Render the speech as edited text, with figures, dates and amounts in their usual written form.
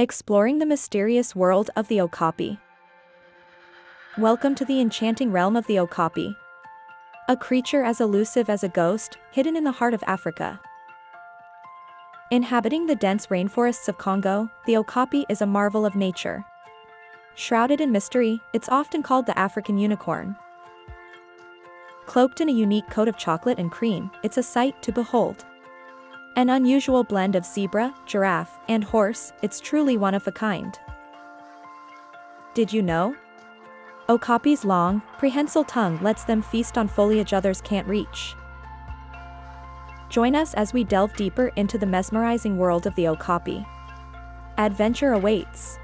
Exploring the mysterious world of the Okapi. Welcome to the enchanting realm of the Okapi. A creature as elusive as a ghost, hidden in the heart of Africa. Inhabiting the dense rainforests of Congo, the Okapi is a marvel of nature. Shrouded in mystery, it's often called the African unicorn. Cloaked in a unique coat of chocolate and cream, it's a sight to behold. An unusual blend of zebra, giraffe, and horse, it's truly one of a kind. Did you know? Okapi's long, prehensile tongue lets them feast on foliage others can't reach. Join us as we delve deeper into the mesmerizing world of the Okapi. Adventure awaits.